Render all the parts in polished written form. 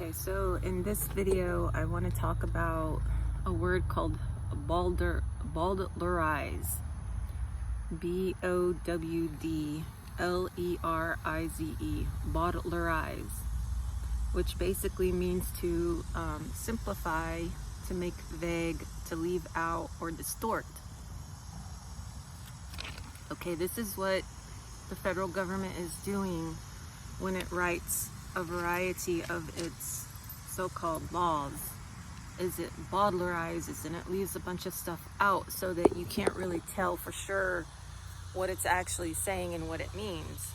Okay, so in this video, I want to talk about a word called bowdlerize. B-O-W-D-L-E-R-I-Z-E. Bowdlerize, which basically means to simplify, to make vague, to leave out, or distort. Okay, this is what the federal government is doing when it writes a variety of its so-called laws. Is it bowdlerizes and it leaves a bunch of stuff out so that you can't really tell for sure what it's actually saying and what it means.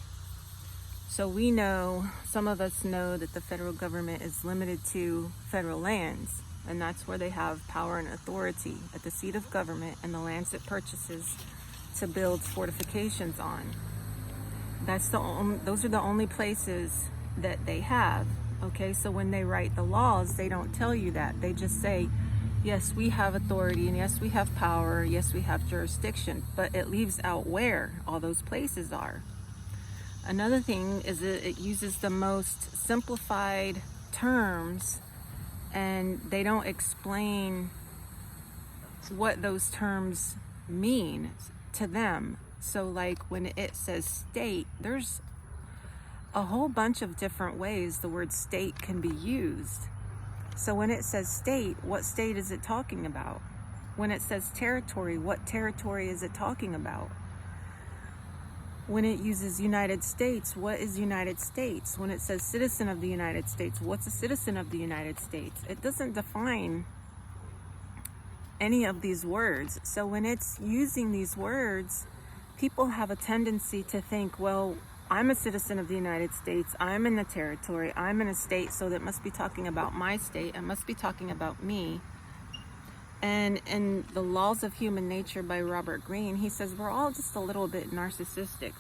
So we know, some of us know, that the federal government is limited to federal lands, and that's where they have power and authority at the seat of government and the lands it purchases to build fortifications on. Those are the only places that they have. Okay, so when they write the laws, they don't tell you that. They just say, yes, we have authority, and yes, we have power, yes, we have jurisdiction, but it leaves out where all those places are. Another thing is that it uses the most simplified terms, and they don't explain what those terms mean to them. So like when it says state, there's a whole bunch of different ways the word state can be used. So when it says state, what state is it talking about? When it says territory, what territory is it talking about? When it uses United States, what is United States? When it says citizen of the United States, what's a citizen of the United States? It doesn't define any of these words. So when it's using these words, people have a tendency to think, well, I'm a citizen of the United States, I'm in the territory, I'm in a state, so that must be talking about my state, it must be talking about me. And in The Laws of Human Nature by Robert Greene, he says we're all just a little bit narcissistic.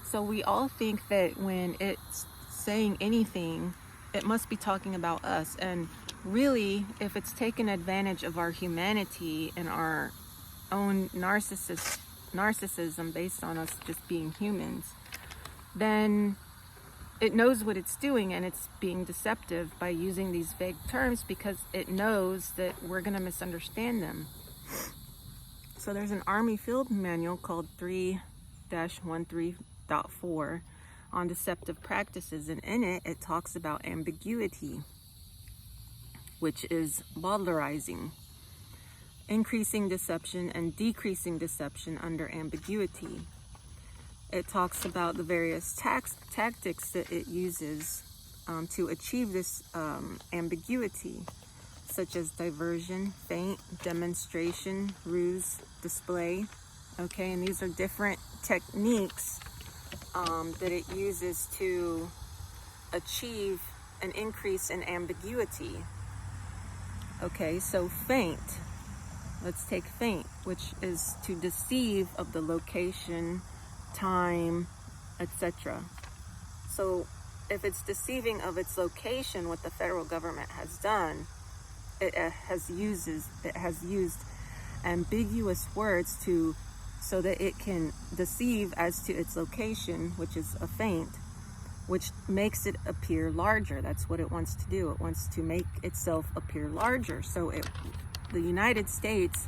So we all think that when it's saying anything, it must be talking about us. And really, if it's taken advantage of our humanity and our own narcissism based on us just being humans, then it knows what it's doing, and it's being deceptive by using these vague terms because it knows that we're going to misunderstand them. So there's an Army field manual called 3-13.4 on deceptive practices, and in it, it talks about ambiguity, which is bowdlerizing, increasing deception and decreasing deception under ambiguity. It talks about the various tactics that it uses to achieve this ambiguity, such as diversion, feint, demonstration, ruse, display. Okay, and these are different techniques that it uses to achieve an increase in ambiguity. Okay, so feint. Let's take feint, which is to deceive of the location, time, etc. So if it's deceiving of its location, what the federal government has done, it has used ambiguous words so that it can deceive as to its location, which is a feint, which makes it appear larger. That's what it wants to do. It wants to make itself appear larger. So the United States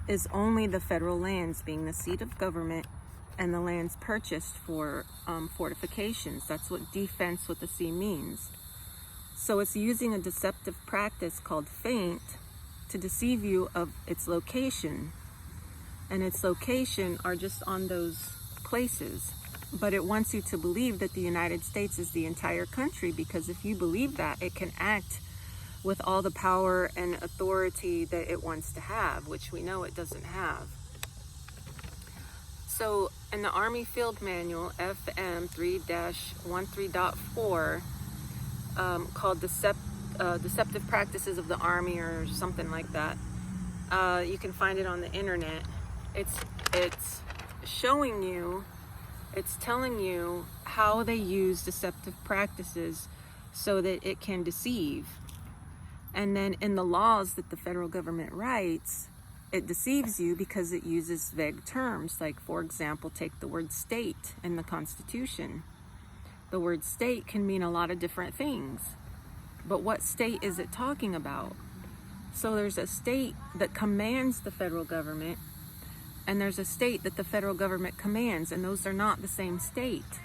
is only the federal lands, being the seat of government, and the lands purchased for fortifications. That's what defense with the C means. So it's using a deceptive practice called feint to deceive you of its location. And its location are just on those places. But it wants you to believe that the United States is the entire country, because if you believe that, it can act with all the power and authority that it wants to have, which we know it doesn't have. So in the Army Field Manual, FM 3-13.4, called Deceptive Practices of the Army or something like that, you can find it on the internet. It's showing you, it's telling you how they use deceptive practices so that it can deceive. And then in the laws that the federal government writes, it deceives you because it uses vague terms. Like, for example, take the word state in the Constitution. The word state can mean a lot of different things. but what state is it talking about? So there's a state that commands the federal government, and there's a state that the federal government commands, and those are not the same state.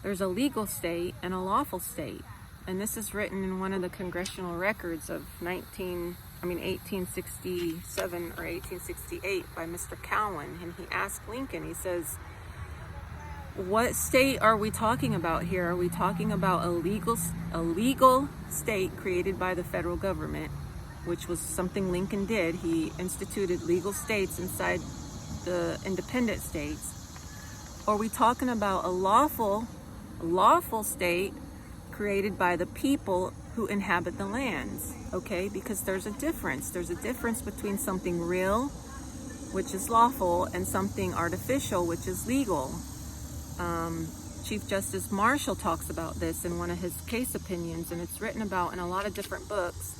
There's a legal state and a lawful state. And this is written in one of the congressional records of 1867 or 1868 by Mr. Cowan. And he asked Lincoln, he says, what state are we talking about here? Are we talking about a legal state created by the federal government, which was something Lincoln did. He instituted legal states inside the independent states. Or are we talking about a lawful state created by the people who inhabit the lands? Okay, because there's a difference. There's a difference between something real, which is lawful, and something artificial, which is legal. Chief Justice Marshall talks about this in one of his case opinions, and it's written about in a lot of different books.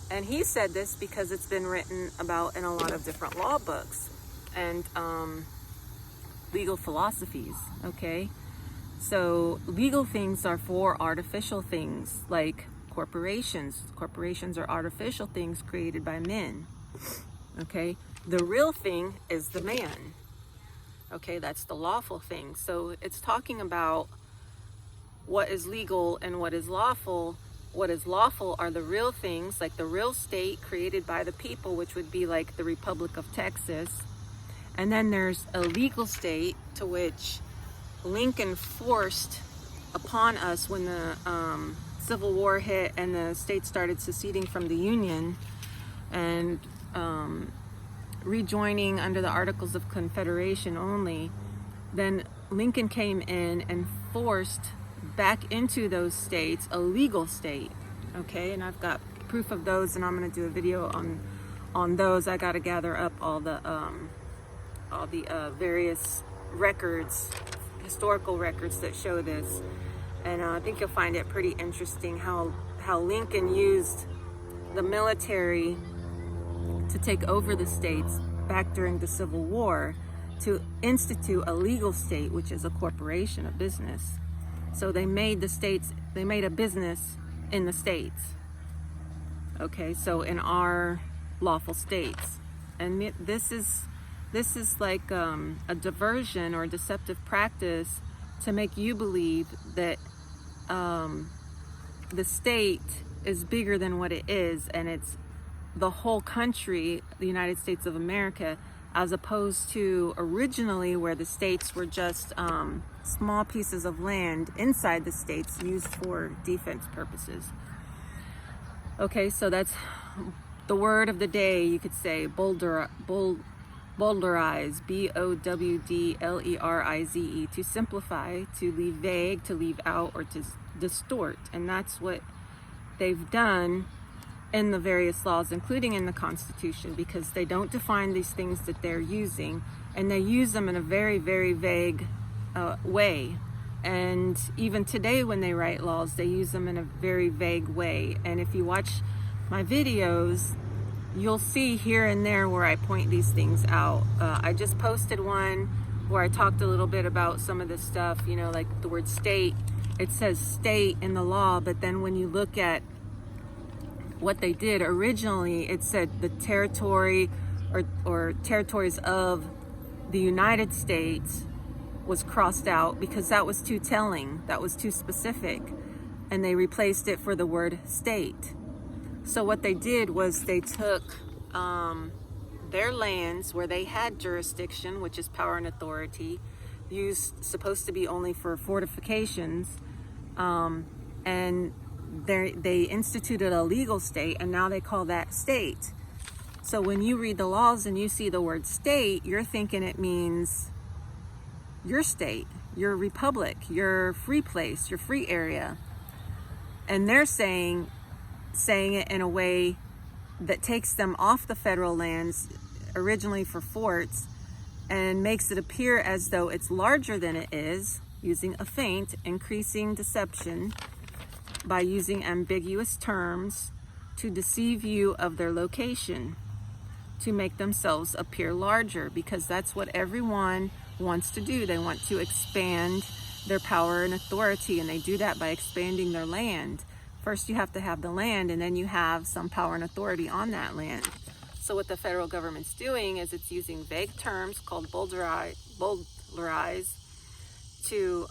And he said this because it's been written about in a lot of different law books and legal philosophies, okay? So legal things are for artificial things, like corporations. Corporations are artificial things created by men, okay? The real thing is the man, okay? That's the lawful thing. So it's talking about what is legal and what is lawful. What is lawful are the real things, like the real state created by the people, which would be like the Republic of Texas. And then there's a legal state to which Lincoln forced upon us when the Civil War hit and the states started seceding from the Union and rejoining under the Articles of Confederation only. Then Lincoln came in and forced back into those states a legal state, okay? And I've got proof of those, and I'm going to do a video on those. I got to gather up all the various records, historical records that show this, and I think you'll find it pretty interesting how Lincoln used the military to take over the states back during the Civil War to institute a legal state, which is a corporation, a business. So they made the states, they made a business in the states. Okay, so in our lawful states. And this is like a diversion or a deceptive practice to make you believe that the state is bigger than what it is, and it's the whole country, the United States of America, as opposed to originally where the states were just small pieces of land inside the states used for defense purposes. Okay, so that's the word of the day, you could say, boulderize, Bowdlerize, to simplify, to leave vague, to leave out, or to distort. And that's what they've done in the various laws, including in the Constitution, because they don't define these things that they're using, and they use them in a very, very vague way. And even today when they write laws, they use them in a very vague way. And if you watch my videos, you'll see here and there where I point these things out. I just posted one where I talked a little bit about some of this stuff, you know, like the word state. It says state in the law, but then when you look at what they did originally, it said the territory or territories of the United States was crossed out because that was too telling, that was too specific, and they replaced it for the word state. So what they did was they took their lands where they had jurisdiction, which is power and authority, supposed to be only for fortifications, and they instituted a legal state, and now they call that state. So when you read the laws and you see the word state, you're thinking it means your state, your republic, your free place, your free area. And they're saying it in a way that takes them off the federal lands, originally for forts, and makes it appear as though it's larger than it is, using a feint, increasing deception by using ambiguous terms to deceive you of their location, to make themselves appear larger, because that's what everyone wants to do. They want to expand their power and authority, and they do that by expanding their land. First, you have to have the land, and then you have some power and authority on that land. So what the federal government's doing is it's using vague terms called bowdlerize to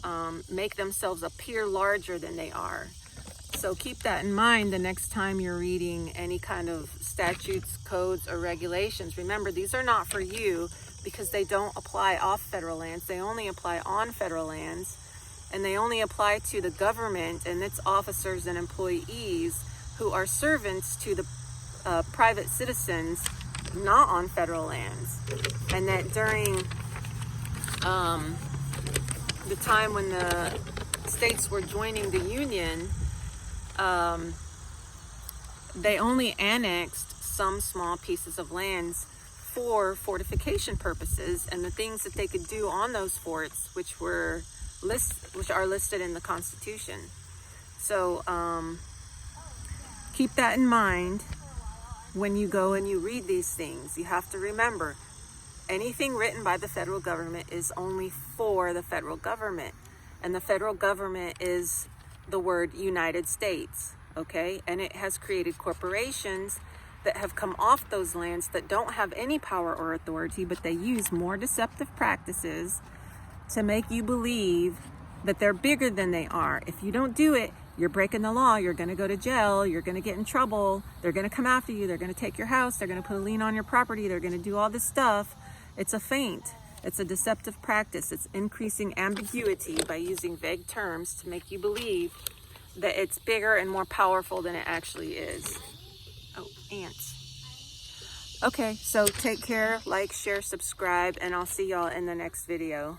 make themselves appear larger than they are. So keep that in mind the next time you're reading any kind of statutes, codes, or regulations. Remember, these are not for you because they don't apply off federal lands. They only apply on federal lands, and they only apply to the government and its officers and employees who are servants to the private citizens not on federal lands. And that during the time when the states were joining the Union, they only annexed some small pieces of lands for fortification purposes, and the things that they could do on those forts, which are listed in the Constitution. So keep that in mind when you go and you read these things. You have to remember, anything written by the federal government is only for the federal government, and the federal government is the word United States, okay? And it has created corporations that have come off those lands that don't have any power or authority, but they use more deceptive practices to make you believe that they're bigger than they are. If you don't do it, you're breaking the law, you're gonna go to jail, you're gonna get in trouble, they're gonna come after you, they're gonna take your house, they're gonna put a lien on your property, they're gonna do all this stuff. It's a feint. It's a deceptive practice. It's increasing ambiguity by using vague terms to make you believe that it's bigger and more powerful than it actually is. Oh, ants. Okay, so take care, like, share, subscribe, and I'll see y'all in the next video.